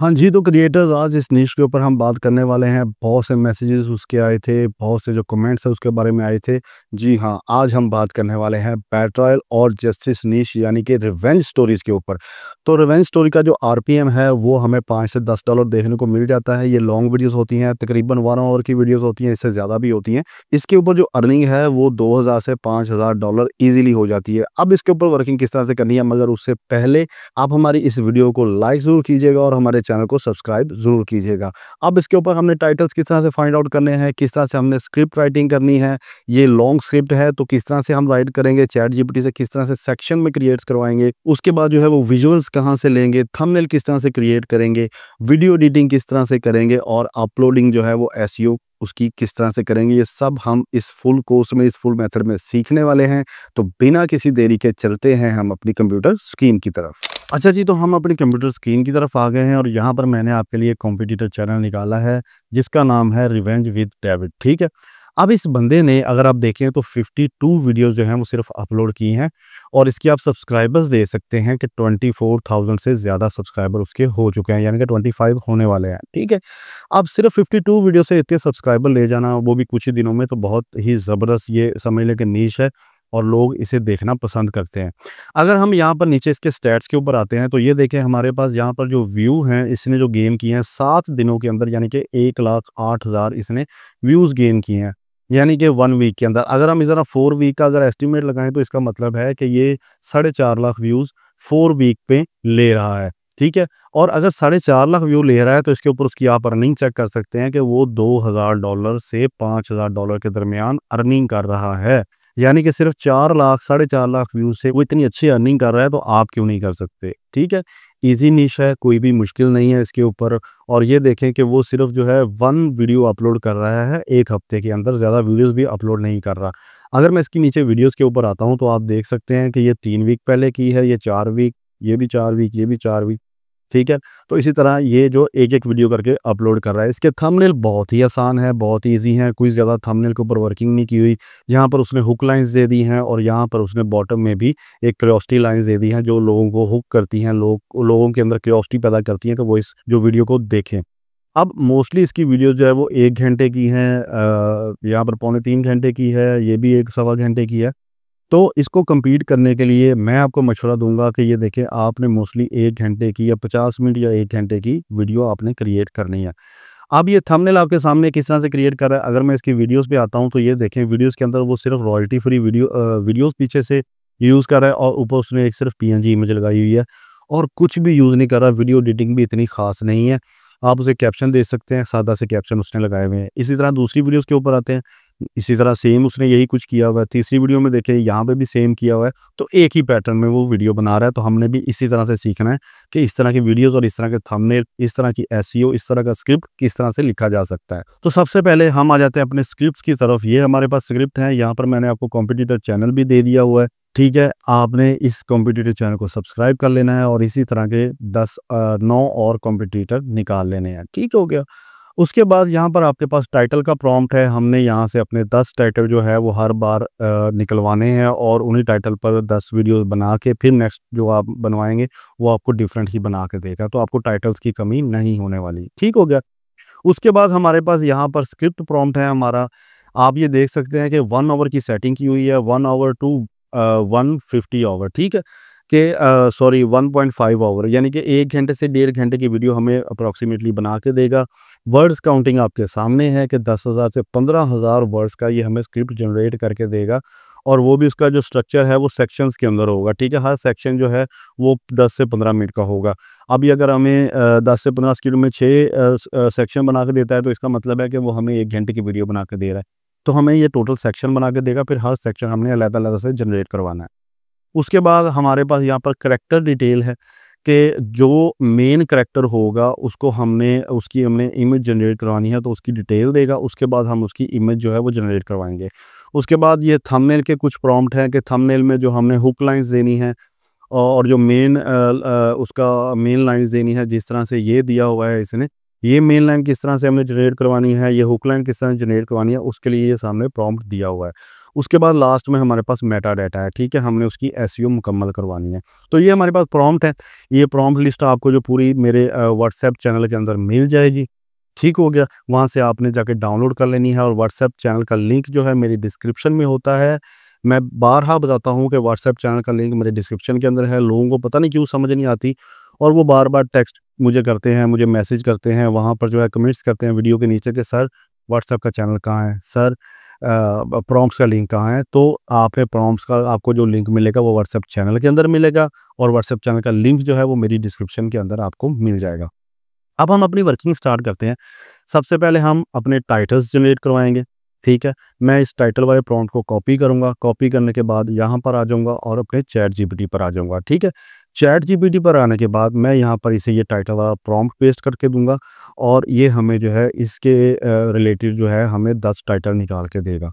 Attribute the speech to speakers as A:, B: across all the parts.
A: हाँ जी, तो क्रिएटर्स आज इस निश के ऊपर हम बात करने वाले हैं। बहुत से मैसेजेस उसके आए थे, बहुत से जो कमेंट्स हैं उसके बारे में आए थे। जी हाँ, आज हम बात करने वाले हैं बेट्रायल और जस्टिस निश यानी कि रिवेंज स्टोरीज़ के ऊपर। तो रिवेंज स्टोरी का जो आरपीएम है वो हमें 5 से $10 देखने को मिल जाता है। ये लॉन्ग वीडियोज़ होती हैं, तकरीबन 1 आवर की वीडियोज़ होती हैं, इससे ज़्यादा भी होती हैं। इसके ऊपर जो अर्निंग है वो 2000 से $5000 ईज़िली हो जाती है। अब इसके ऊपर वर्किंग किस तरह से करनी है, मगर उससे पहले आप हमारी इस वीडियो को लाइक ज़रूर कीजिएगा और हमारे चैनल को सब्सक्राइब ज़रूर कीजिएगा। अब इसके ऊपर हमने टाइटल्स किस तरह से फाइंड आउट करने हैं, किस तरह से हमने स्क्रिप्ट राइटिंग करनी है, ये लॉन्ग स्क्रिप्ट है तो किस तरह से हम राइट करेंगे, चैट जीपीटी से किस तरह से सेक्शन में क्रिएट्स करवाएँगे, उसके बाद जो है वो विजुअल्स कहाँ से लेंगे, थंबनेल किस तरह से क्रिएट करेंगे, वीडियो एडिटिंग किस तरह से करेंगे और अपलोडिंग जो है वो एसईओ उसकी किस तरह से करेंगे, ये सब हम इस फुल कोर्स में, इस फुल मेथड में सीखने वाले हैं। तो बिना किसी देरी के चलते हैं हम अपनी कंप्यूटर स्क्रीन की तरफ। अच्छा जी, तो हम अपनी कंप्यूटर स्क्रीन की तरफ आ गए हैं और यहाँ पर मैंने आपके लिए कॉम्पिटिटर चैनल निकाला है जिसका नाम है रिवेंज विद डेविड, ठीक है। अब इस बंदे ने अगर आप देखें तो 52 वीडियोज़ जो हैं वो सिर्फ अपलोड की हैं और इसके आप सब्सक्राइबर्स दे सकते हैं कि 24,000 से ज़्यादा सब्सक्राइबर उसके हो चुके हैं, यानी कि 25 होने वाले हैं, ठीक है। अब सिर्फ 52 वीडियो से इतने सब्सक्राइबर ले जाना वो भी कुछ ही दिनों में, तो बहुत ही ज़बरदस्त ये समझ लें कि नीश है और लोग इसे देखना पसंद करते हैं। अगर हम यहाँ पर नीचे इसके स्टैट्स के ऊपर आते हैं तो ये देखें हमारे पास यहाँ पर जो व्यू हैं, इसने जो गेन किए हैं 7 दिनों के अंदर, यानी कि 1,08,000 इसने व्यूज़ गेन किए हैं, यानी कि 1 वीक के अंदर। अगर हम इस तरह 4 वीक का अगर एस्टिमेट लगाएं तो इसका मतलब है कि ये 4.5 लाख व्यूज़ 4 वीक पे ले रहा है, ठीक है। और अगर 4.5 लाख व्यू ले रहा है तो इसके ऊपर उसकी आप अर्निंग चेक कर सकते हैं कि वो $2000 से $5000 के दरमियान अर्निंग कर रहा है। यानी कि सिर्फ 4 लाख, 4.5 लाख व्यूज़ से वो इतनी अच्छी अर्निंग कर रहा है, तो आप क्यों नहीं कर सकते, ठीक है। ईज़ी निश है, कोई भी मुश्किल नहीं है इसके ऊपर। और ये देखें कि वो सिर्फ जो है 1 वीडियो अपलोड कर रहा है 1 हफ्ते के अंदर, ज़्यादा वीडियोज़ भी अपलोड नहीं कर रहा। अगर मैं इसके नीचे वीडियोज़ के ऊपर आता हूँ तो आप देख सकते हैं कि ये 3 वीक पहले की है, ये 4 वीक, ये भी 4 वीक, ये भी 4 वीक, ठीक है। तो इसी तरह ये जो एक-एक वीडियो करके अपलोड कर रहा है। इसके थंबनेल बहुत ही आसान है, बहुत ही ईज़ी है, कोई ज़्यादा थंबनेल के ऊपर वर्किंग नहीं की हुई। यहाँ पर उसने हुक लाइन्स दे दी हैं और यहाँ पर उसने बॉटम में भी एक क्यूरियोसिटी लाइन्स दे दी हैं जो लोगों को हुक करती हैं, लोगों के अंदर क्यूरियोसिटी पैदा करती हैं कि वो इस जो वीडियो को देखें। अब मोस्टली इसकी वीडियो जो है वो 1 घंटे की है, यहाँ पर पौने 3 घंटे की है, ये भी 1 सवा घंटे की है। तो इसको कम्पीट करने के लिए मैं आपको मशवरा दूँगा कि ये देखें, आपने मोस्टली 1 घंटे की या 50 मिनट या 1 घंटे की वीडियो आपने क्रिएट करनी है। अब ये थंबनेल आपके सामने किस तरह से क्रिएट कर रहा है, अगर मैं इसकी वीडियोज़ पे आता हूँ तो ये देखें वीडियोज़ के अंदर वो सिर्फ रॉयल्टी फ्री वीडियोज़ पीछे से यूज़ कर रहा है और ऊपर उसने एक सिर्फ पीएनजी इमेज लगाई हुई है और कुछ भी यूज़ नहीं कर रहा। वीडियो एडिटिंग भी इतनी ख़ास नहीं है। आप उसे कैप्शन दे सकते हैं, सादा से कैप्शन उसने लगाए हुए हैं। इसी तरह दूसरी वीडियोज़ के ऊपर आते हैं, इसी तरह सेम उसने यही कुछ किया हुआ है। तीसरी वीडियो में देखिए यहाँ पे भी सेम किया हुआ है, तो एक ही पैटर्न में वो वीडियो बना रहा है। तो हमने भी इसी तरह से सीखना है कि इस तरह की वीडियोज़ और इस तरह के थंबनेल, इस तरह की एसईओ, इस तरह का स्क्रिप्ट किस तरह से लिखा जा सकता है। तो सबसे पहले हम आ जाते हैं अपने स्क्रिप्ट्स की तरफ। ये हमारे पास स्क्रिप्ट है, यहाँ पर मैंने आपको कॉम्पिटिटर चैनल भी दे दिया हुआ है, ठीक है। आपने इस कॉम्पिटिटर चैनल को सब्सक्राइब कर लेना है और इसी तरह के 9 और कॉम्पिटिटर निकाल लेने हैं, ठीक हो गया। उसके बाद यहाँ पर आपके पास टाइटल का प्रॉम्प्ट है, हमने यहाँ से अपने 10 टाइटल जो है वो हर बार निकलवाने हैं और उन्हीं टाइटल पर 10 वीडियो बना के फिर नेक्स्ट जो आप बनवाएंगे वो आपको डिफरेंट ही बना के देगा, तो आपको टाइटल्स की कमी नहीं होने वाली, ठीक हो गया। उसके बाद हमारे पास यहाँ पर स्क्रिप्ट प्रॉम्प्ट है हमारा। आप ये देख सकते हैं कि 1 आवर की सेटिंग की हुई है, 1 आवर टू 150 आवर, ठीक है, कि सॉरी 1.5 आवर, यानी कि 1 घंटे से 1.5 घंटे की वीडियो हमें अप्रॉक्सीमेटली बना के देगा। वर्ड्स काउंटिंग आपके सामने है कि 10,000 से 15,000 वर्ड्स का ये हमें स्क्रिप्ट जनरेट करके देगा और वो भी उसका जो स्ट्रक्चर है वो सेक्शंस के अंदर होगा, ठीक है। हर सेक्शन जो है वो 10 से 15 मिनट का होगा। अभी अगर हमें 10 से 15 स्क्रिप्ट में 6 सेक्शन बना के देता है तो इसका मतलब है कि वो हमें 1 घंटे की वीडियो बना के दे रहा है। तो हमें ये टोटल सेक्शन बना के देगा, फिर हर सेक्शन हमने अलग-अलग से जनरेट करवाना है। उसके बाद हमारे पास यहाँ पर करैक्टर डिटेल है कि जो मेन करैक्टर होगा उसको हमने इमेज जनरेट करवानी है, तो उसकी डिटेल देगा। उसके बाद हम उसकी इमेज जो है वो जनरेट करवाएंगे। उसके बाद ये थंबनेल के कुछ प्रॉम्प्ट हैं कि थंबनेल में जो हमने हुक लाइन्स देनी है और जो उसका मेन लाइन्स देनी है, जिस तरह से ये दिया हुआ है इसने, ये मेन लाइन किस तरह से हमने जनरेट करवानी है, ये हुक लाइन किस तरह जनरेट करवानी है, उसके लिए ये सामने प्रॉम्प्ट दिया हुआ है। उसके बाद लास्ट में हमारे पास मेटा डाटा है, ठीक है, हमने उसकी एसईओ मुकम्मल करवानी है। तो ये हमारे पास प्रॉम्प्ट है, ये प्रॉम्प्ट लिस्ट आपको जो पूरी मेरे व्हाट्सएप चैनल के अंदर मिल जाएगी। ठीक हो गया, वहाँ से आपने जाके डाउनलोड कर लेनी है और व्हाट्सएप चैनल का लिंक जो है मेरी डिस्क्रिप्शन में होता है। मैं बारहा बताता हूँ कि व्हाट्सएप चैनल का लिंक मेरे डिस्क्रिप्शन के अंदर है। लोगों को पता नहीं क्यों समझ नहीं आती और वो बार-बार टेक्स्ट मुझे करते हैं, मुझे मैसेज करते हैं, वहाँ पर जो है कमेंट्स करते हैं वीडियो के नीचे कि सर व्हाट्सएप का चैनल कहाँ है? सर प्रॉम्प्ट्स का लिंक कहाँ है? तो आपने प्रॉम्प्ट्स का आपको जो लिंक मिलेगा वो व्हाट्सएप चैनल के अंदर मिलेगा और व्हाट्सएप चैनल का लिंक जो है वो मेरी डिस्क्रिप्शन के अंदर आपको मिल जाएगा। अब हम अपनी वर्किंग स्टार्ट करते हैं। सबसे पहले हम अपने टाइटल्स जनरेट करवाएँगे, ठीक है? मैं इस टाइटल वाले प्रॉम्प्ट को कॉपी करूँगा, कॉपी करने के बाद यहाँ पर आ जाऊँगा और अपने चैट जीपीटी पर आ जाऊँगा, ठीक है? चैट जीपीटी पर आने के बाद मैं यहाँ पर इसे ये टाइटल वाला प्रॉम्प्ट पेस्ट करके दूँगा और ये हमें जो है इसके रिलेटेड जो है हमें 10 टाइटल निकाल के देगा।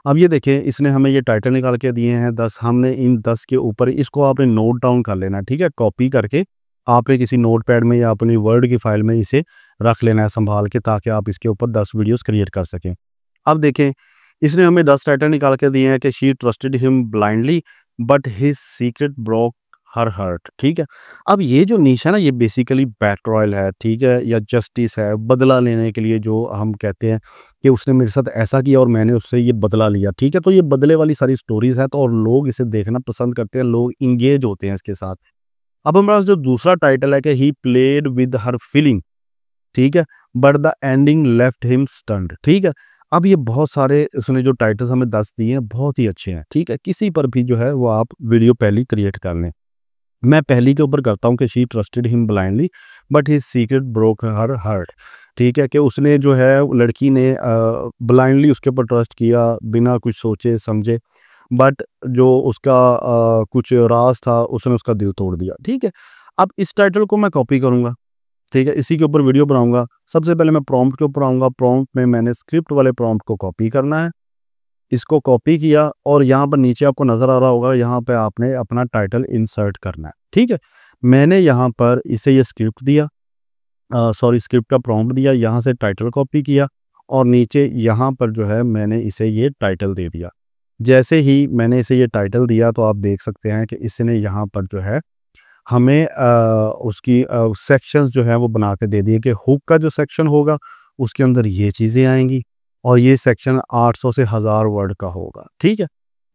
A: अब ये देखिए इसने हमें ये टाइटल निकाल के दिए हैं 10, हमने इन 10 के ऊपर इसको आपने नोट डाउन कर लेना है, ठीक है? कॉपी करके आपने किसी नोटपैड में या अपनी वर्ड की फाइल में इसे रख लेना है सँभाल के ताकि आप इसके ऊपर 10 वीडियोज़ क्रिएट कर सकें। अब देखें, इसने हमें 10 टाइटल निकाल के दिए हैं कि she trusted him blindly but his secret broke her heart, ठीक है? अब ये जो नीश है ना, ये बेसिकली बैटल रॉयल है, ठीक है? या जस्टिस है, बदला लेने के लिए जो हम कहते हैं कि उसने मेरे साथ ऐसा किया और मैंने उससे ये बदला लिया, ठीक है? तो ये बदले वाली सारी स्टोरीज़ हैं तो और लोग इसे देखना पसंद करते हैं, लोग एंगेज होते हैं इसके साथ। अब हमारे पास जो दूसरा टाइटल है कि he played with her feeling, ठीक है? But the ending left him stunned, ठीक है? अब ये बहुत सारे उसने जो टाइटल्स हमें 10 दिए हैं बहुत ही अच्छे हैं, ठीक है? किसी पर भी जो है वो आप वीडियो पहली क्रिएट कर लें। मैं पहली के ऊपर करता हूँ कि she trusted him blindly but his secret broke her heart, ठीक है? कि उसने जो है लड़की ने ब्लाइंडली उसके ऊपर ट्रस्ट किया बिना कुछ सोचे समझे, बट जो उसका कुछ राज था उसने उसका दिल तोड़ दिया, ठीक है? अब इस टाइटल को मैं कॉपी करूँगा, ठीक है? इसी के ऊपर वीडियो बनाऊँगा। सबसे पहले मैं प्रॉम्प्ट के ऊपर आऊँगा, प्रॉम्प्ट में मैंने स्क्रिप्ट वाले प्रॉम्प्ट को कॉपी करना है। इसको कॉपी किया और यहाँ पर नीचे आपको नज़र आ रहा होगा, यहाँ पे आपने अपना टाइटल इंसर्ट करना है, ठीक है? मैंने यहाँ पर इसे ये स्क्रिप्ट दिया, सॉरी स्क्रिप्ट का प्रॉम्प्ट दिया, यहाँ से टाइटल कॉपी किया और नीचे यहाँ पर जो है मैंने इसे ये टाइटल दे दिया। जैसे ही मैंने इसे ये टाइटल दिया तो आप देख सकते हैं कि इसने यहाँ पर जो है हमें उसकी सेक्शंस जो है वो बना के दे दिए कि हुक का जो सेक्शन होगा उसके अंदर ये चीज़ें आएँगी और ये सेक्शन 800 से 1000 वर्ड का होगा, ठीक है?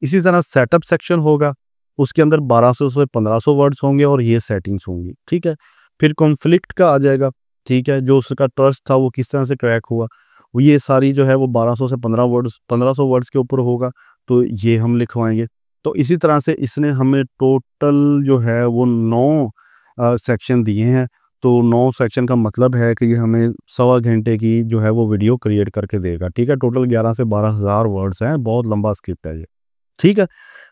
A: इसी तरह सेटअप सेक्शन होगा, उसके अंदर 1200 से 1500 वर्ड्स होंगे और ये सेटिंग्स होंगी, ठीक है? फिर कॉन्फ्लिक्ट का आ जाएगा, ठीक है? जो उसका ट्रस्ट था वो किस तरह से क्रैक हुआ, वो ये सारी जो है वो 1200 से 1500 वर्ड्स के ऊपर होगा, तो ये हम लिखवाएँगे। तो इसी तरह से इसने हमें टोटल जो है वो 9 सेक्शन दिए हैं। तो 9 सेक्शन का मतलब है कि ये हमें सवा घंटे की जो है वो वीडियो क्रिएट करके देगा, ठीक है? टोटल 11 से 12,000 वर्ड्स हैं, बहुत लंबा स्क्रिप्ट है ये, ठीक है?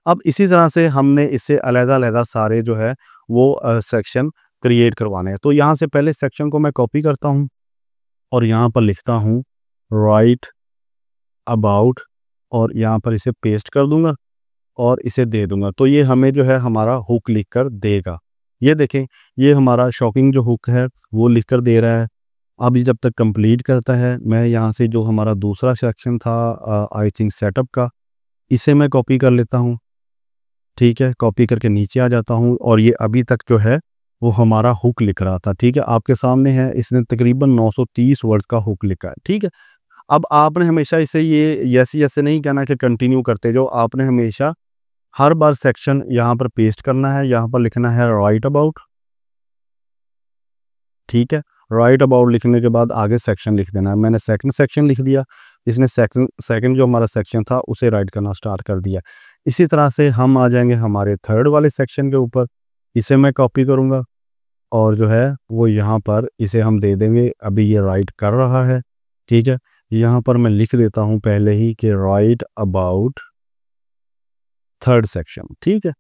A: अब इसी तरह से हमने इससे अलग-अलग सारे जो है वो सेक्शन क्रिएट करवाने हैं। तो यहाँ से पहले सेक्शन को मैं कॉपी करता हूँ और यहाँ पर लिखता हूँ राइट अबाउट और यहाँ पर इसे पेस्ट कर दूँगा और इसे दे दूँगा। तो ये हमें जो है हमारा हुक लिख कर देगा। ये देखें, ये हमारा शॉकिंग जो हुक है वो लिख कर दे रहा है। अब ये जब तक कंप्लीट करता है, मैं यहाँ से जो हमारा दूसरा सेक्शन था आई थिंक सेटअप का, इसे मैं कॉपी कर लेता हूँ, ठीक है? कॉपी करके नीचे आ जाता हूँ और ये अभी तक जो है वो हमारा हुक लिख रहा था, ठीक है? आपके सामने है, इसने तकरीबन 930 वर्ड्स का हुक लिखा है, ठीक है? अब आपने हमेशा इसे ये यस नहीं कहना कि कंटिन्यू करते जाओ, आपने हमेशा हर बार सेक्शन यहाँ पर पेस्ट करना है, यहाँ पर लिखना है राइट अबाउट, ठीक है? राइट अबाउट लिखने के बाद आगे सेक्शन लिख देना है। मैंने सेकंड सेक्शन लिख दिया, इसने सेकंड जो हमारा सेक्शन था उसे राइट करना स्टार्ट कर दिया। इसी तरह से हम आ जाएंगे हमारे थर्ड वाले सेक्शन के ऊपर, इसे मैं कॉपी करूँगा और जो है वो यहाँ पर इसे हम दे देंगे। अभी ये राइट कर रहा है, ठीक है? यहाँ पर मैं लिख देता हूँ पहले ही कि राइट अबाउट थर्ड सेक्शन, ठीक है?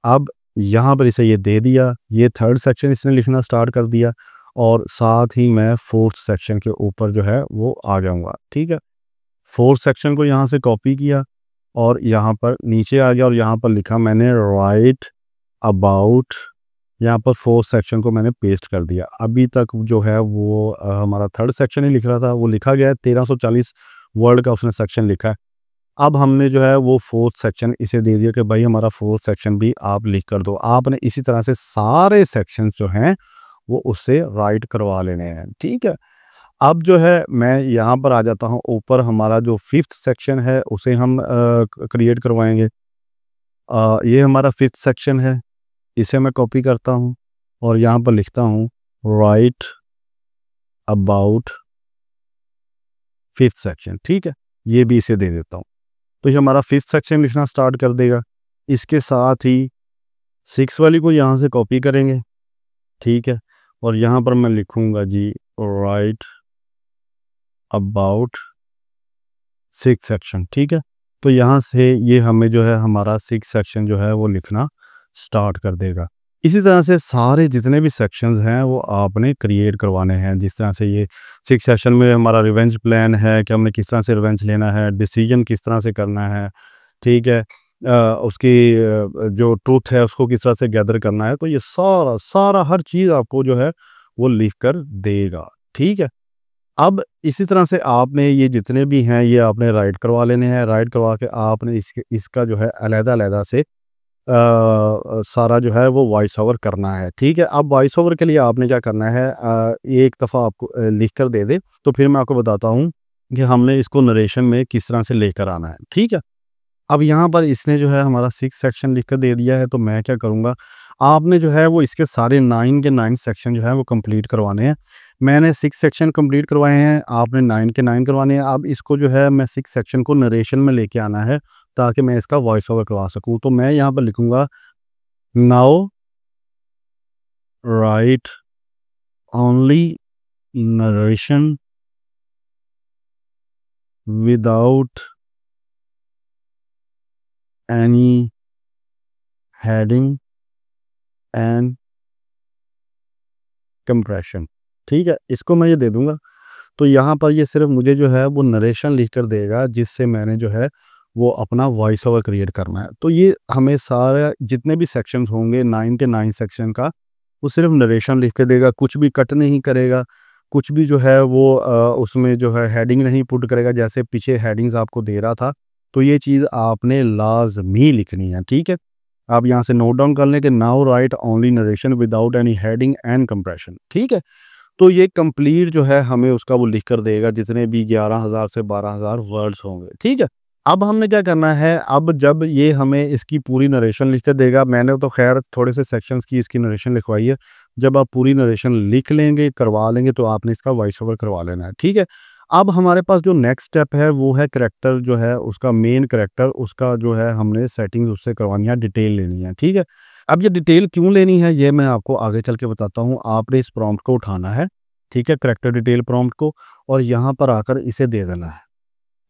A: अब यहाँ पर इसे ये दे दिया, ये थर्ड सेक्शन इसने लिखना स्टार्ट कर दिया और साथ ही मैं फोर्थ सेक्शन के ऊपर जो है वो आ जाऊँगा, ठीक है? फोर्थ सेक्शन को यहाँ से कॉपी किया और यहाँ पर नीचे आ गया और यहाँ पर लिखा मैंने राइट अबाउट, यहाँ पर फोर्थ सेक्शन को मैंने पेस्ट कर दिया। अभी तक जो है वो हमारा थर्ड सेक्शन ही लिख रहा था, वो लिखा गया है 1340 वर्ड का उसने सेक्शन लिखा है। अब हमने जो है वो फोर्थ सेक्शन इसे दे दिया कि भाई हमारा फोर्थ सेक्शन भी आप लिख कर दो। आपने इसी तरह से सारे सेक्शंस जो हैं वो उससे राइट करवा लेने हैं, ठीक है। अब जो है मैं यहाँ पर आ जाता हूँ, ऊपर हमारा जो फिफ्थ सेक्शन है उसे हम क्रिएट करवाएंगे। ये हमारा फिफ्थ सेक्शन है, इसे मैं कॉपी करता हूँ और यहाँ पर लिखता हूँ राइट अबाउट फिफ्थ सेक्शन, ठीक है। ये भी इसे दे देता हूँ, तो ये हमारा फिफ्थ सेक्शन लिखना स्टार्ट कर देगा। इसके साथ ही सिक्स वाली को यहाँ से कॉपी करेंगे, ठीक है, और यहाँ पर मैं लिखूंगा जी राइट अबाउट सिक्स सेक्शन, ठीक है। तो यहाँ से ये हमें जो है हमारा सिक्स सेक्शन जो है वो लिखना स्टार्ट कर देगा। इसी तरह से सारे जितने भी सेक्शंस हैं वो आपने क्रिएट करवाने हैं। जिस तरह से ये सिक्स सेक्शन में हमारा रिवेंज प्लान है कि हमने किस तरह से रिवेंज लेना है, डिसीजन किस तरह से करना है, ठीक है, उसकी जो ट्रूथ है उसको किस तरह से गैदर करना है, तो ये सारा सारा हर चीज़ आपको जो है वो लिख कर देगा, ठीक है। अब इसी तरह से आपने ये जितने भी हैं ये आपने राइट करवा लेने हैं। राइट करवा के आपने इसका जो है अलग-अलग से सारा जो है वो वॉइस ओवर करना है, ठीक है। अब वॉइस ओवर के लिए आपने क्या करना है, एक दफ़ा आपको लिख कर दे दे, तो फिर मैं आपको बताता हूँ कि हमने इसको नरेशन में किस तरह से लेकर आना है, ठीक है। अब यहाँ पर इसने जो है हमारा सिक्स सेक्शन लिख कर दे दिया है, तो मैं क्या करूँगा, आपने जो है वो इसके सारे 9 के 9 सेक्शन जो है वो कंप्लीट करवाने हैं। मैंने 6 सेक्शन कंप्लीट करवाए हैं, आपने 9 के 9 करवाने हैं। अब इसको जो है मैं 6 सेक्शन को नरेशन में लेके आना है ताकि मैं इसका वॉइस ओवर करवा सकूँ। तो मैं यहाँ पर लिखूँगा now right only narration without any heading and compression, ठीक है। इसको मैं ये दे दूँगा, तो यहाँ पर ये सिर्फ मुझे जो है वो नरेशन लिख कर देगा जिससे मैंने जो है वो अपना वॉइस ओवर क्रिएट करना है। तो ये हमें सारा जितने भी सेक्शंस होंगे 9 के 9 सेक्शन का वो सिर्फ नरेशन लिख के देगा, कुछ भी कट नहीं करेगा, कुछ भी जो है वो उसमें जो है हेडिंग नहीं पुट करेगा जैसे पीछे हेडिंग्स आपको दे रहा था। तो ये चीज़ आपने लाज़मी लिखनी है, ठीक है। आप यहाँ से नोट डाउन कर लें कि now right only narration without any heading and compression, ठीक है। तो ये कंप्लीट जो है हमें उसका वो लिख कर देगा जितने भी 11,000 से 12,000 वर्ड्स होंगे, ठीक है। अब हमने क्या करना है, अब जब ये हमें इसकी पूरी नरेशन लिख कर देगा, मैंने तो खैर थोड़े से सेक्शंस की इसकी नरेशन लिखवाई है। जब आप पूरी नरेशन लिख लेंगे, करवा लेंगे, तो आपने इसका वॉइस ओवर करवा लेना है, ठीक है। अब हमारे पास जो नेक्स्ट स्टेप है वो है करैक्टर जो है उसका मेन करैक्टर उसका जो है हमने सेटिंग्स उससे करवानी है, डिटेल लेनी है, ठीक है। अब ये डिटेल क्यों लेनी है ये मैं आपको आगे चल के बताता हूँ। आपने इस प्रॉम्प्ट को उठाना है, ठीक है, करैक्टर डिटेल प्रॉम्प्ट को, और यहाँ पर आकर इसे दे देना है,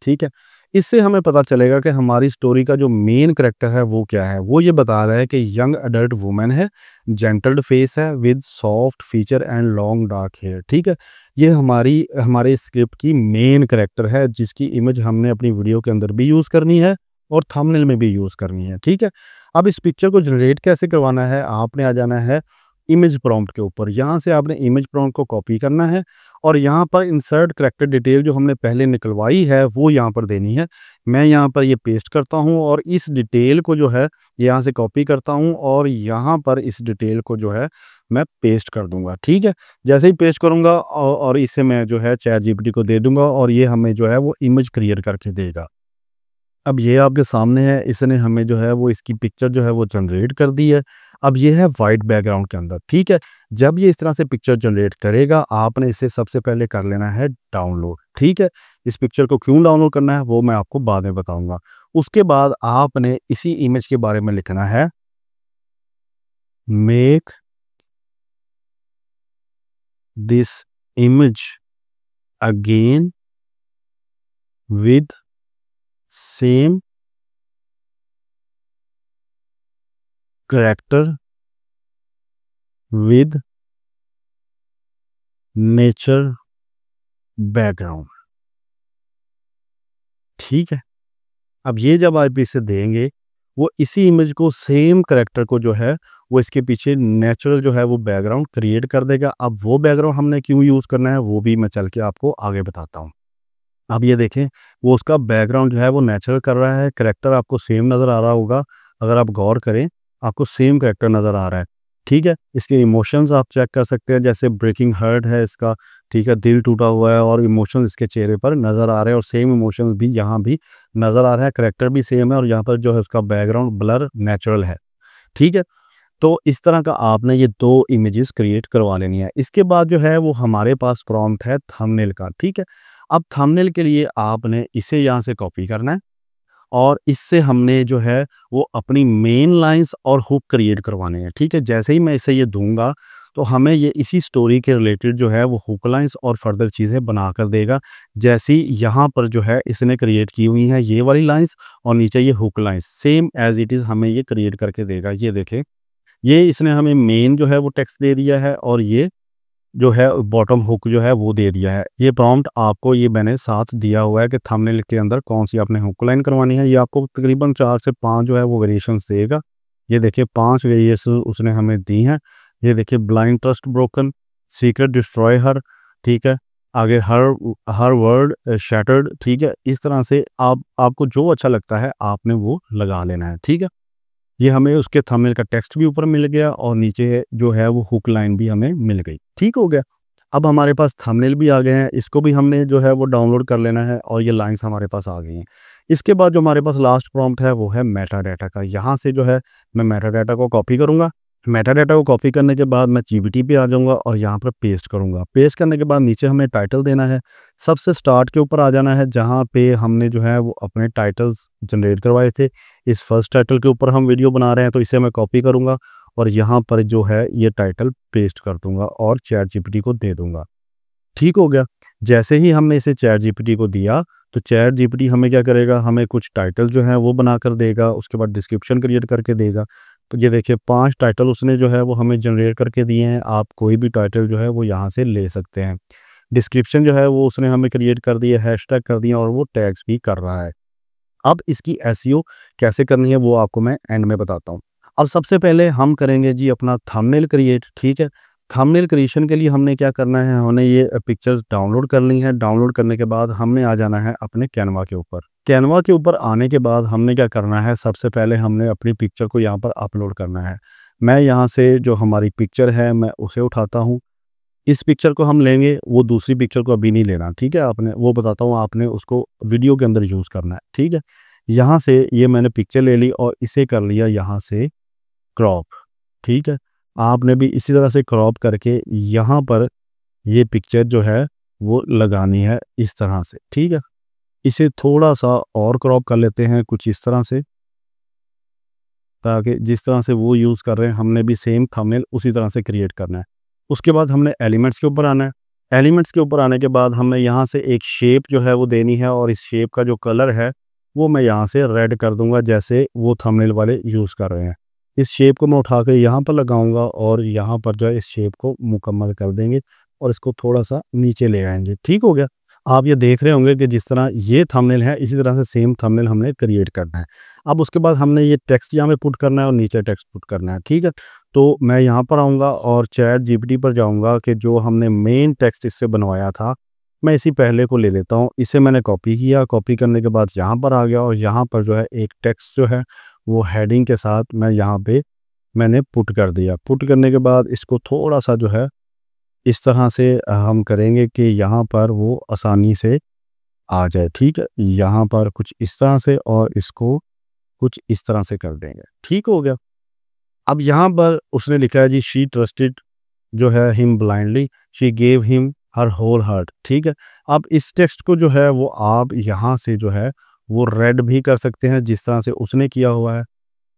A: ठीक है। इससे हमें पता चलेगा कि हमारी स्टोरी का जो मेन करैक्टर है वो क्या है। वो ये बता रहा है कि यंग अडल्ट वुमन है, जेंटल्ड फेस है with soft feature and long dark hair, ठीक है। ये हमारे स्क्रिप्ट की मेन करैक्टर है जिसकी इमेज हमने अपनी वीडियो के अंदर भी यूज़ करनी है और थंबनेल में भी यूज़ करनी है, ठीक है। अब इस पिक्चर को जनरेट कैसे करवाना है, आपने आ जाना है इमेज प्रॉम्प्ट के ऊपर। यहाँ से आपने इमेज प्रॉम्प्ट को कॉपी करना है और यहाँ पर इंसर्ट करैक्टर डिटेल जो हमने पहले निकलवाई है वो यहाँ पर देनी है। मैं यहाँ पर ये पेस्ट करता हूँ और इस डिटेल को जो है यहाँ से कॉपी करता हूँ और यहाँ पर इस डिटेल को जो है मैं पेस्ट कर दूंगा, ठीक है। जैसे ही पेस्ट करूँगा और इसे मैं जो है चैट जीपीटी को दे दूंगा और ये हमें जो है वो इमेज क्रिएट करके देगा। अब ये आपके सामने है, इसने हमें जो है वो इसकी पिक्चर जो है वो जनरेट कर दी है। अब ये है वाइट बैकग्राउंड के अंदर, ठीक है। जब ये इस तरह से पिक्चर जनरेट करेगा आपने इसे सबसे पहले कर लेना है डाउनलोड, ठीक है। इस पिक्चर को क्यों डाउनलोड करना है वो मैं आपको बाद में बताऊंगा। उसके बाद आपने इसी इमेज के बारे में लिखना है make this image again with same character with nature background, ठीक है। अब ये जब आप इसे देंगे वो इसी इमेज को सेम करैक्टर को जो है वो इसके पीछे नेचुरल जो है वो बैकग्राउंड क्रिएट कर देगा। अब वो बैकग्राउंड हमने क्यों यूज़ करना है वो भी मैं चल के आपको आगे बताता हूँ। अब ये देखें, वो उसका बैकग्राउंड जो है वो नेचुरल कर रहा है, करैक्टर आपको सेम नज़र आ रहा होगा, अगर आप गौर करें, आपको सेम करैक्टर नज़र आ रहा है, ठीक है? इसके इमोशंस आप चेक कर सकते हैं, जैसे ब्रेकिंग हार्ट है इसका, ठीक है? दिल टूटा हुआ है और इमोशंस इसके चेहरे पर नज़र आ रहे हैं और सेम इमोशंस भी यहाँ भी नज़र आ रहा है, करैक्टर भी सेम है और यहाँ पर जो है उसका बैकग्राउंड ब्लर नेचुरल है, ठीक है? तो इस तरह का आपने ये 2 इमेजेस क्रिएट करवा लेनी है। इसके बाद जो है वो हमारे पास प्रॉम्प्ट है थंबनेल का, ठीक है? अब थंबनेल के लिए आपने इसे यहाँ से कॉपी करना है और इससे हमने जो है वो अपनी मेन लाइन्स और हुक क्रिएट करवाने हैं, ठीक है? जैसे ही मैं इसे ये दूँगा, तो हमें ये इसी स्टोरी के रिलेटेड जो है वो हुक लाइन्स और फर्दर चीज़ें बना कर देगा। जैसी यहाँ पर जो है इसने क्रिएट की हुई हैं ये वाली लाइन्स और नीचे ये hook lines, same as it is हमें ये क्रिएट करके देगा। ये देखें, ये इसने हमें मेन जो है वो टेक्स्ट दे दिया है और ये जो है बॉटम हुक जो है वो दे दिया है। ये प्रॉम्प्ट आपको ये मैंने साथ दिया हुआ है कि थंबनेल के अंदर कौन-सी आपने हुक लाइन करवानी है। ये आपको तकरीबन 4 से 5 जो है वो वेरिएशंस देगा। ये देखिए 5 वेरिएशन उसने हमें दी हैं। ये देखिए blind trust broken, secret destroy हर, ठीक है? आगे हर हर वर्ड शैटर्ड, ठीक है? इस तरह से आपको जो अच्छा लगता है आपने वो लगा लेना है, ठीक है? ये हमें उसके थंबनेल का टेक्स्ट भी ऊपर मिल गया और नीचे जो है वो हुक लाइन भी हमें मिल गई। ठीक हो गया? अब हमारे पास थंबनेल भी आ गए हैं, इसको भी हमने जो है वो डाउनलोड कर लेना है और ये लाइन्स हमारे पास आ गई हैं। इसके बाद जो हमारे पास लास्ट प्रॉम्प्ट है वो है मेटा डाटा का। यहाँ से जो है मैं मेटा डाटा को कॉपी करूँगा। मेटा डाटा को कॉपी करने के बाद मैं जीपीटी पे आ जाऊँगा और यहाँ पर पेस्ट करूँगा। पेस्ट करने के बाद नीचे हमें टाइटल देना है। सबसे स्टार्ट के ऊपर आ जाना है जहाँ पे हमने जो है वो अपने टाइटल्स जनरेट करवाए थे। इस फर्स्ट टाइटल के ऊपर हम वीडियो बना रहे हैं तो इसे मैं कॉपी करूँगा और यहाँ पर जो है ये टाइटल पेस्ट कर दूँगा और चैट जीपीटी को दे दूँगा। ठीक हो गया? जैसे ही हमने इसे चैट जीपीटी को दिया, तो चैट जीपीटी हमें क्या करेगा, हमें कुछ टाइटल जो है वो बनाकर देगा, उसके बाद डिस्क्रिप्शन क्रिएट करके देगा। तो ये देखिए 5 टाइटल उसने जो है वो हमें जनरेट करके दिए हैं, आप कोई भी टाइटल जो है वो यहाँ से ले सकते हैं। डिस्क्रिप्शन जो है वो उसने हमें क्रिएट कर दी है, हैशटैग कर दिए और वो टैग्स भी कर रहा है। अब इसकी एसईओ कैसे करनी है वो आपको मैं एंड में बताता हूँ। अब सबसे पहले हम करेंगे जी अपना थंबनेल क्रिएट, ठीक है? थंबनेल क्रिएशन के लिए हमने क्या करना है, हमने ये पिक्चर्स डाउनलोड कर ली हैं। डाउनलोड करने के बाद हमने आ जाना है अपने कैनवा के ऊपर। कैनवा के ऊपर आने के बाद हमने क्या करना है, सबसे पहले हमने अपनी पिक्चर को यहाँ पर अपलोड करना है। मैं यहाँ से जो हमारी पिक्चर है मैं उसे उठाता हूँ। इस पिक्चर को हम लेंगे, वो दूसरी पिक्चर को अभी नहीं लेना, ठीक है? आपने वो बताता हूँ, आपने उसको वीडियो के अंदर यूज़ करना है, ठीक है? यहाँ से ये मैंने पिक्चर ले ली और इसे कर लिया यहाँ से क्रॉप, ठीक है? आपने भी इसी तरह से क्रॉप करके यहाँ पर ये पिक्चर जो है वो लगानी है इस तरह से, ठीक है? इसे थोड़ा-सा और क्रॉप कर लेते हैं कुछ इस तरह से, ताकि जिस तरह से वो यूज़ कर रहे हैं हमने भी सेम थंबनेल उसी तरह से क्रिएट करना है। उसके बाद हमने एलिमेंट्स के ऊपर आना है। एलिमेंट्स के ऊपर आने के बाद हमें यहाँ से एक शेप जो है वो देनी है और इस शेप का जो कलर है वो मैं यहाँ से रेड कर दूँगा, जैसे वो थंबनेल वाले यूज़ कर रहे हैं। इस शेप को मैं उठा के यहाँ पर लगाऊँगा और यहाँ पर जो है इस शेप को मुकम्मल कर देंगे और इसको थोड़ा-सा नीचे ले आएँगे। ठीक हो गया? आप ये देख रहे होंगे कि जिस तरह ये थंबनेल है इसी तरह से सेम थंबनेल हमने क्रिएट करना है। अब उसके बाद हमने ये टेक्स्ट यहाँ पे पुट करना है और नीचे टेक्स्ट पुट करना है, ठीक है? तो मैं यहाँ पर आऊँगा और चैट जीपीटी पर जाऊँगा कि जो हमने मेन टेक्स्ट इससे बनवाया था, मैं इसी पहले को ले लेता हूँ। इसे मैंने कॉपी किया, कॉपी करने के बाद यहाँ पर आ गया और यहाँ पर जो है एक टेक्स्ट जो है वो हेडिंग के साथ मैं यहाँ पे मैंने पुट कर दिया। पुट करने के बाद इसको थोड़ा-सा जो है इस तरह से हम करेंगे कि यहाँ पर वो आसानी से आ जाए, ठीक है? यहाँ पर कुछ इस तरह से और इसको कुछ इस तरह से कर देंगे। ठीक हो गया? अब यहाँ पर उसने लिखा है जी शी ट्रस्टेड जो है him blindly, she gave him her whole heart, ठीक है? अब इस टेक्स्ट को जो है वो आप यहाँ से जो है वो रेड भी कर सकते हैं जिस तरह से उसने किया हुआ है।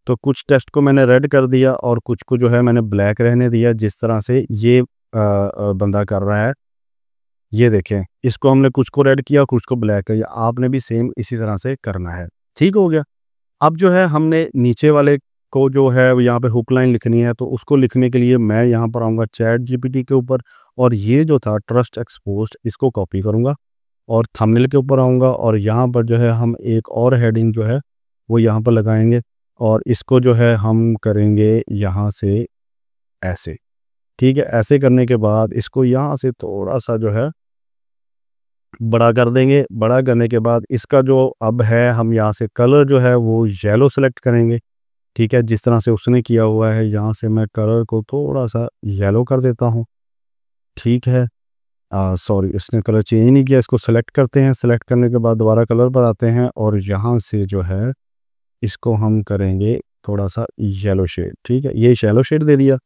A: तो कुछ टेक्स्ट को मैंने रेड कर दिया और कुछ को जो है मैंने ब्लैक रहने दिया जिस तरह से ये बंदा कर रहा है। ये देखें, इसको हमने कुछ को रेड किया, कुछ को ब्लैक किया। आपने भी सेम इसी तरह से करना है। ठीक हो गया? अब जो है हमने नीचे वाले को जो है वो यहाँ पे हुक लाइन लिखनी है, तो उसको लिखने के लिए मैं यहाँ पर आऊँगा चैट जीपीटी के ऊपर और ये जो था ट्रस्ट एक्सपोज्ड इसको कॉपी करूँगा और थंबनेल के ऊपर आऊँगा और यहाँ पर जो है हम एक और हेडिंग जो है वो यहाँ पर लगाएँगे और इसको जो है हम करेंगे यहाँ से ऐसे। ठीक है? ऐसे करने के बाद इसको यहाँ से थोड़ा-सा जो है बड़ा कर देंगे। बड़ा करने के बाद इसका जो अब है, हम यहाँ से कलर जो है वो येलो सेलेक्ट करेंगे, ठीक है? जिस तरह से उसने किया हुआ है, यहाँ से मैं कलर को थोड़ा-सा येलो कर देता हूँ, ठीक है? सॉरी, इसने कलर चेंज नहीं किया, इसको सेलेक्ट करते हैं। सेलेक्ट करने के बाद दोबारा कलर पर आते हैं और यहाँ से जो है इसको हम करेंगे थोड़ा-सा येलो शेड, ठीक है? ये येलो शेड दे दिया।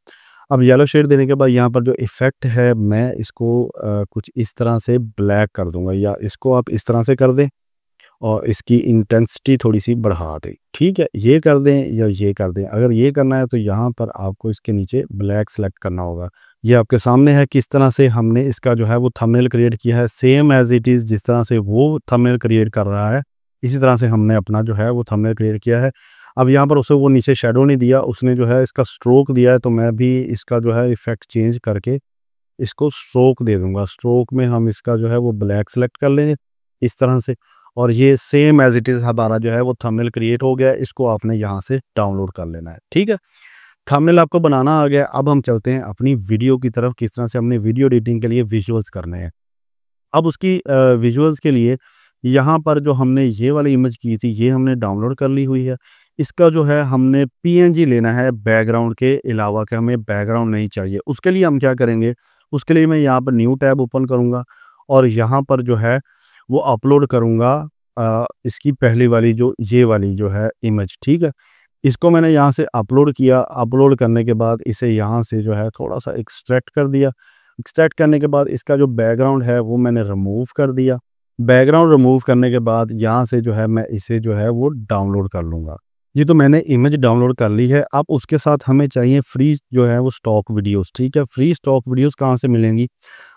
A: अब येलो शेड देने के बाद यहाँ पर जो इफ़ेक्ट है, मैं इसको कुछ इस तरह से ब्लैक कर दूँगा, या इसको आप इस तरह से कर दें और इसकी इंटेंसिटी थोड़ी-सी बढ़ा दें, ठीक है? ये कर दें या ये कर दें। अगर ये करना है तो यहाँ पर आपको इसके नीचे ब्लैक सेलेक्ट करना होगा। ये आपके सामने है किस तरह से हमने इसका जो है वो थंबनेल क्रिएट किया है, सेम एज़ इट इज़ जिस तरह से वो थंबनेल क्रिएट कर रहा है, इसी तरह से हमने अपना जो है वो थंबनेल क्रिएट किया है। अब यहाँ पर उसे वो नीचे शैडो नहीं दिया, उसने जो है इसका स्ट्रोक दिया है, तो मैं भी इसका जो है इफ़ेक्ट चेंज करके इसको स्ट्रोक दे दूँगा। स्ट्रोक में हम इसका जो है वो ब्लैक सेलेक्ट कर लेंगे इस तरह से, और ये सेम एज़ इट इज़ हमारा जो है वो थंबनेल क्रिएट हो गया है। इसको आपने यहाँ से डाउनलोड कर लेना है, ठीक है? थंबनेल आपको बनाना आ गया। अब हम चलते हैं अपनी वीडियो की तरफ, किस तरह से हमने वीडियो एडिटिंग के लिए विजुअल्स करने हैं। अब उसकी विजुअल्स के लिए यहाँ पर जो हमने ये वाली इमेज की थी, ये हमने डाउनलोड कर ली हुई है। इसका जो है हमने पीएनजी लेना है बैकग्राउंड के अलावा, कि हमें बैकग्राउंड नहीं चाहिए। उसके लिए हम क्या करेंगे, उसके लिए मैं यहाँ पर न्यू टैब ओपन करूँगा और यहाँ पर जो है वो अपलोड करूँगा इसकी पहली वाली जो ये वाली जो है इमेज, ठीक है? इसको मैंने यहाँ से अपलोड किया। अपलोड करने के बाद इसे यहाँ से जो है थोड़ा-सा एक्सट्रैक्ट कर दिया। एक्सट्रैक्ट करने के बाद इसका जो बैकग्राउंड है वो मैंने रिमूव कर दिया। बैकग्राउंड रिमूव करने के बाद यहाँ से जो है मैं इसे जो है वो डाउनलोड कर लूँगा। ये तो मैंने इमेज डाउनलोड कर ली है। अब उसके साथ हमें चाहिए फ्री जो है वो स्टॉक वीडियोज़, ठीक है? फ्री स्टॉक वीडियोज़ कहाँ से मिलेंगी?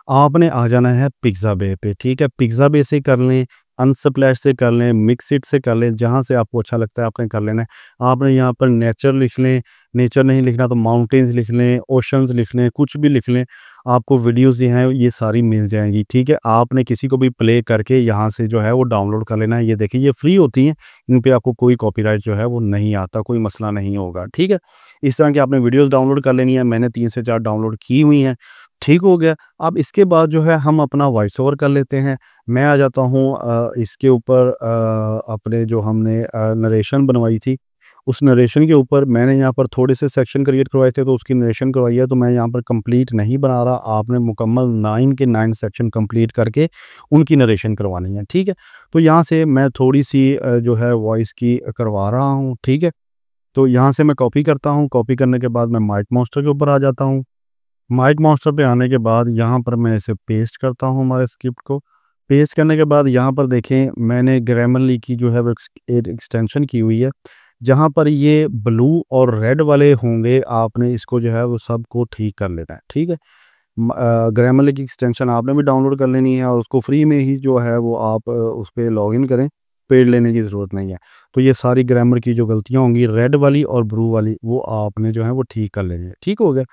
A: आपने आ जाना है पिक्साबे पे, ठीक है? पिक्साबे से कर लें, अनस्प्लैश से कर लें, मिक्सिट से कर लें, जहाँ से आपको अच्छा लगता है आपने कर लेना है। आपने यहाँ पर नेचर लिख लें, नेचर नहीं लिखना तो माउंटेन्स लिख लें, ओशंस लिख लें, कुछ भी लिख लें, आपको वीडियोज़ जो हैं ये सारी मिल जाएँगी, ठीक है? आपने किसी को भी प्ले करके यहाँ से जो है वो डाउनलोड कर लेना है। ये देखिए, ये फ्री होती हैं, इन पे आपको कोई कॉपीराइट जो है वो नहीं आता, कोई मसला नहीं होगा, ठीक है? इस तरह की आपने वीडियोज़ डाउनलोड कर लेनी है। मैंने 3 से 4 डाउनलोड की हुई हैं, ठीक हो गया। अब इसके बाद जो है हम अपना वॉइस ओवर कर लेते हैं। मैं आ जाता हूँ इसके ऊपर, अपने जो हमने नरेशन बनवाई थी, उस नरेशन के ऊपर मैंने यहाँ पर थोड़े से सेक्शन क्रिएट करवाए थे, तो उसकी नरेशन करवाई है। तो मैं यहाँ पर कंप्लीट नहीं बना रहा, आपने मुकम्मल 9 के 9 सेक्शन कंप्लीट करके उनकी नरेशन करवानी है, ठीक है? तो यहाँ से मैं थोड़ी-सी जो है वॉइस की करवा रहा हूँ, ठीक है? तो यहाँ से मैं कॉपी करता हूँ, कॉपी करने के बाद मैं माइक मास्टर के ऊपर आ जाता हूँ। माइक मास्टर पे आने के बाद यहाँ पर मैं इसे पेस्ट करता हूँ हमारे स्क्रिप्ट को। पेस्ट करने के बाद यहाँ पर देखें, मैंने ग्रामरली की जो है वो एक एक्सटेंशन की हुई है। जहाँ पर ये ब्लू और रेड वाले होंगे, आपने इसको जो है वो सबको ठीक कर लेना है, ठीक है? ग्रामरली की एक्सटेंशन आपने भी डाउनलोड कर लेनी है और उसको फ्री में ही जो है वो आप उस पे लॉगिन करें, पेड लेने की ज़रूरत नहीं है। तो ये सारी ग्रामर की जो गलतियाँ होंगी रेड वाली और ब्लू वाली, वो आपने जो है वो ठीक कर लेनी है, ठीक हो गया?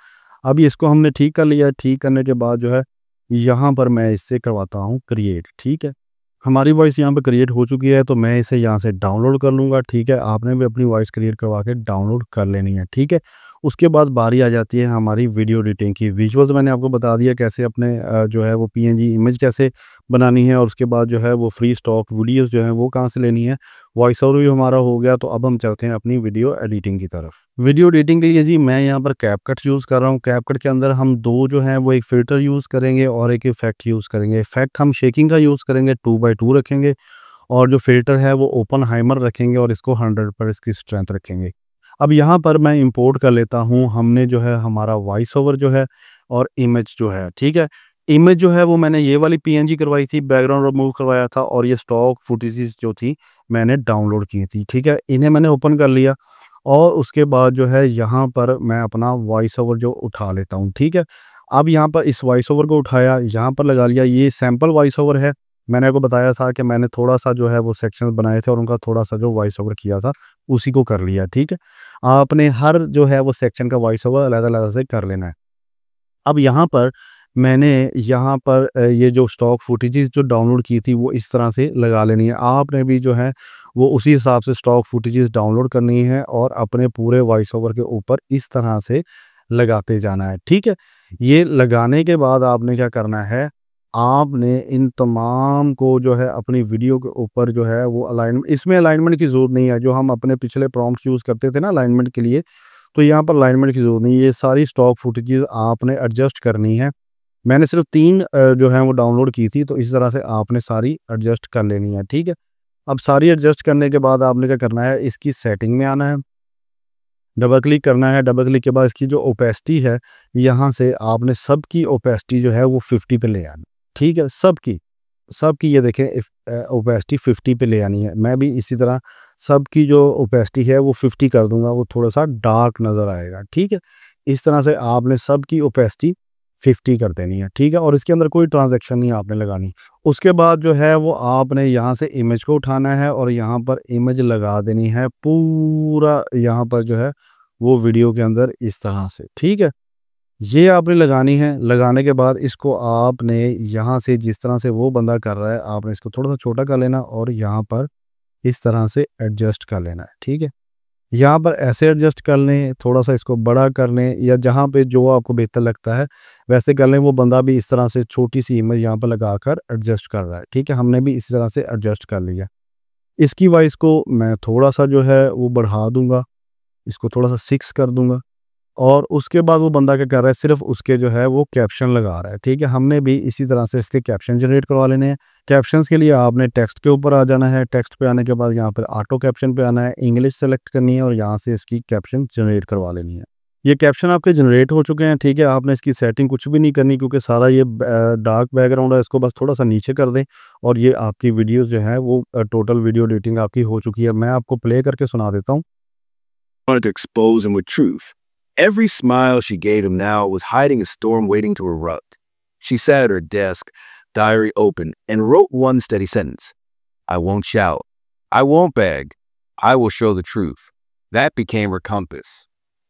A: अभी इसको हमने ठीक कर लिया है। ठीक करने के बाद जो है यहाँ पर मैं इससे करवाता हूँ क्रिएट, ठीक है? हमारी वॉइस यहाँ पे क्रिएट हो चुकी है, तो मैं इसे यहाँ से डाउनलोड कर लूँगा, ठीक है? आपने भी अपनी वॉइस क्रिएट करवा के डाउनलोड कर लेनी है, ठीक है? उसके बाद बारी आ जाती है हमारी वीडियो एडिटिंग की। विजुअल्स मैंने आपको बता दिया कैसे अपने जो है वो पीएनजी इमेज कैसे बनानी है, और उसके बाद जो है वो फ्री स्टॉक वीडियोज़ जो हैं वो कहाँ से लेनी है। वॉइस ओवर भी हमारा हो गया, तो अब हम चलते हैं अपनी वीडियो एडिटिंग की तरफ। वीडियो एडिटिंग के लिए जी मैं यहाँ पर कैपकट यूज़ कर रहा हूँ। कैपकट के अंदर हम 2 जो हैं वो एक फ़िल्टर यूज़ करेंगे और एक इफ़ेक्ट यूज़ करेंगे। इफ़ेक्ट हम शेकिंग का यूज़ करेंगे, 2x2 रखेंगे, और जो फ़िल्टर है वो ओपेनहाइमर रखेंगे और इसको 100 पर इसकी स्ट्रेंथ रखेंगे। अब यहाँ पर मैं इंपोर्ट कर लेता हूँ, हमने जो है हमारा वॉइस ओवर जो है और इमेज जो है, ठीक है? इमेज जो है वो मैंने ये वाली पीएनजी करवाई थी, बैकग्राउंड रिमूव करवाया था, और ये स्टॉक फुटेजेस जो थी मैंने डाउनलोड की थी, ठीक है? इन्हें मैंने ओपन कर लिया और उसके बाद जो है यहाँ पर मैं अपना वॉइस ओवर जो उठा लेता हूँ, ठीक है? अब यहाँ पर इस वॉइस ओवर को उठाया, यहाँ पर लगा लिया। ये सैंपल वॉइस ओवर है। मैंने आपको बताया था कि मैंने थोड़ा-सा जो है वो सेक्शंस बनाए थे और उनका थोड़ा-सा जो वॉइस ओवर किया था, उसी को कर लिया, ठीक है? आपने हर जो है वो सेक्शन का वॉइस ओवर अलग-अलग से कर लेना है। अब यहाँ पर मैंने यहाँ पर ये जो स्टॉक फुटेजेस जो डाउनलोड की थी वो इस तरह से लगा लेनी है। आपने भी जो है वो उसी हिसाब से स्टॉक फुटेजेस डाउनलोड करनी है और अपने पूरे वॉइस ओवर के ऊपर इस तरह से लगाते जाना है, ठीक है? ये लगाने के बाद आपने क्या करना है, आपने इन तमाम को जो है अपनी वीडियो के ऊपर जो है वो इसमें अलाइनमेंट की ज़रूरत नहीं है। जो हम अपने पिछले प्रॉम्प्ट्स यूज़ करते थे ना अलाइनमेंट के लिए, तो यहाँ पर अलाइनमेंट की ज़रूरत नहीं है। ये सारी स्टॉक फुटेजेस आपने एडजस्ट करनी है। मैंने सिर्फ 3 जो है वो डाउनलोड की थी, तो इस तरह से आपने सारी एडजस्ट कर लेनी है, ठीक है। अब सारी एडजस्ट करने के बाद आपने क्या करना है, इसकी सेटिंग में आना है, डबल क्लिक करना है। डबल क्लिक के बाद इसकी जो ओपेसिटी है, यहाँ से आपने सबकी ओपेसिटी जो है वो 50 पे ले आनी, ठीक है। सबकी ये देखें ओपेसिटी 50 पे ले आनी है। मैं भी इसी तरह सबकी जो ओपेसिटी है वो 50 कर दूंगा, वो थोड़ा सा डार्क नज़र आएगा, ठीक है। इस तरह से आपने सबकी ओपेसिटी 50 कर देनी है, ठीक है। और इसके अंदर कोई ट्रांजैक्शन नहीं आपने लगानी। उसके बाद जो है वो आपने यहाँ से इमेज को उठाना है और यहाँ पर इमेज लगा देनी है पूरा, यहाँ पर जो है वो वीडियो के अंदर इस तरह से, ठीक है। ये आपने लगानी है। लगाने के बाद इसको आपने यहाँ से जिस तरह से वो बंदा कर रहा है, आपने इसको थोड़ा सा छोटा कर लेना और यहाँ पर इस तरह से एडजस्ट कर लेना है, ठीक है। यहाँ पर ऐसे एडजस्ट कर लें, थोड़ा सा इसको बड़ा कर लें, या जहाँ पे जो आपको बेहतर लगता है वैसे कर लें। वो बंदा भी इस तरह से छोटी सी इमेज यहाँ पर लगाकर एडजस्ट कर रहा है, ठीक है। हमने भी इसी तरह से एडजस्ट कर लिया। इसकी वॉइस को मैं थोड़ा सा जो है वो बढ़ा दूंगा, इसको थोड़ा सा 6 कर दूंगा। और उसके बाद वो बंदा क्या कर रहा है, सिर्फ उसके जो है वो कैप्शन लगा रहा है, ठीक है। हमने भी इसी तरह से इसके कैप्शन जनरेट करवा लेने हैं। कैप्शंस के लिए आपने टेक्स्ट के ऊपर आ जाना है। टेक्स्ट पे आने के बाद यहाँ पर ऑटो कैप्शन पे आना है, इंग्लिश सेलेक्ट करनी है और यहाँ से इसकी कैप्शन जनरेट करवा लेनी है। ये कैप्शन आपके जनरेट हो चुके हैं, ठीक है। आपने इसकी सेटिंग कुछ भी नहीं करनी, क्योंकि सारा ये डार्क बैकग्राउंड है। इसको बस थोड़ा सा नीचे कर दें और ये आपकी वीडियो जो है वो टोटल वीडियो एडिटिंग आपकी हो चुकी है। मैं आपको प्ले करके सुना देता हूँ।
B: Wanted to expose him with truth. Every smile she gave him now was hiding a storm waiting to erupt. She sat at her desk, diary open, and wrote one steady sentence. I won't shout. I won't beg. I will show the truth. That became her compass.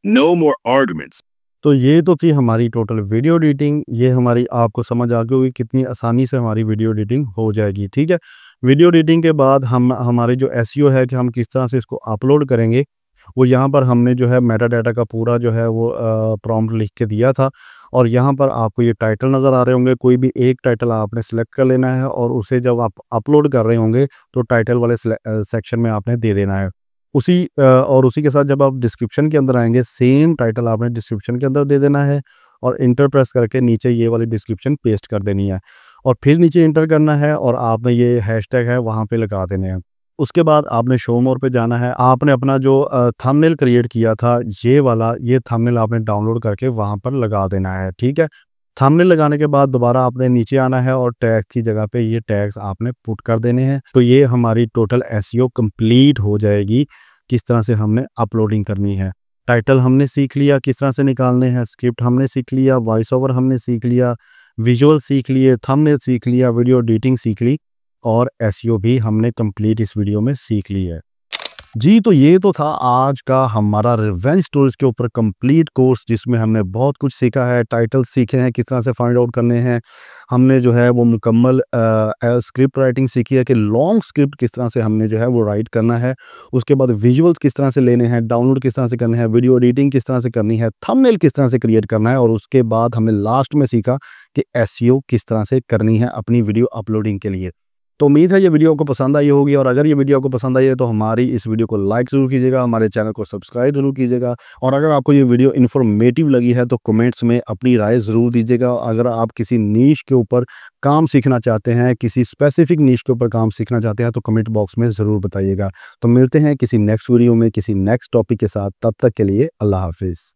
B: No more arguments.
A: तो ये तो थी हमारी total video editing. ये हमारी आपको समझ आ गई होगी कितनी आसानी से हमारी वीडियो एडिटिंग हो जाएगी, ठीक है। वीडियो एडिटिंग के बाद हमारे जो एसईओ है कि हम किस तरह से इसको अपलोड करेंगे, वो यहाँ पर हमने जो है मेटा डाटा का पूरा जो है वो प्रॉम्प्ट लिख के दिया था। और यहाँ पर आपको ये टाइटल नज़र आ रहे होंगे, कोई भी एक टाइटल आपने सेलेक्ट कर लेना है और उसे जब आप अपलोड कर रहे होंगे तो टाइटल वाले सेक्शन में आपने दे देना है। उसी के साथ जब आप डिस्क्रिप्शन के अंदर आएंगे, सेम टाइटल आपने डिस्क्रिप्शन के अंदर दे देना है और इंटर प्रेस करके नीचे ये वाली डिस्क्रिप्शन पेस्ट कर देनी है और फिर नीचे इंटर करना है और आपने ये हैशटैग है वहाँ पे लगा देने हैं। उसके बाद आपने शो मोर पे जाना है। आपने अपना जो थंबनेल क्रिएट किया था, ये थंबनेल आपने डाउनलोड करके वहाँ पर लगा देना है, ठीक है। थंबनेल लगाने के बाद दोबारा आपने नीचे आना है और टैग्स की जगह पे ये टैग्स आपने पुट कर देने हैं। तो ये हमारी टोटल एसईओ कंप्लीट हो जाएगी। किस तरह से हमने अपलोडिंग करनी है, टाइटल हमने सीख लिया किस तरह से निकालने हैं, स्क्रिप्ट हमने सीख लिया, वॉइस ओवर हमने सीख लिया, विजुअल सीख लिए, थंबनेल सीख लिया, वीडियो एडिटिंग सीख ली और एसईओ भी हमने कंप्लीट इस वीडियो में सीख ली है जी। तो ये तो था आज का हमारा रिवेंज स्टोरीज के ऊपर कंप्लीट कोर्स, जिसमें हमने बहुत कुछ सीखा है। टाइटल सीखे हैं किस तरह से फाइंड आउट करने हैं, हमने जो है वो मुकम्मल स्क्रिप्ट राइटिंग सीखी है कि लॉन्ग स्क्रिप्ट किस तरह से हमने जो है वो राइट करना है। उसके बाद विजुअल्स किस तरह से लेने हैं, डाउनलोड किस तरह से करने हैं, वीडियो एडिटिंग किस तरह से करनी है, थंबनेल किस तरह से क्रिएट करना है और उसके बाद हमने लास्ट में सीखा कि एसईओ किस तरह से करनी है अपनी वीडियो अपलोडिंग के लिए। तो उम्मीद है ये वीडियो आपको पसंद आई होगी और अगर ये वीडियो आपको पसंद आई है तो हमारी इस वीडियो को लाइक ज़रूर कीजिएगा, हमारे चैनल को सब्सक्राइब ज़रूर कीजिएगा और अगर आपको ये वीडियो इन्फॉर्मेटिव लगी है तो कमेंट्स में अपनी राय ज़रूर दीजिएगा। अगर आप किसी नीश के ऊपर काम सीखना चाहते हैं, किसी स्पेसिफिक नीश के ऊपर काम सीखना चाहते हैं तो कमेंट बॉक्स में ज़रूर बताइएगा। तो मिलते हैं किसी नेक्स्ट वीडियो में किसी नेक्स्ट टॉपिक के साथ, तब तक के लिए अल्लाह हाफिज़।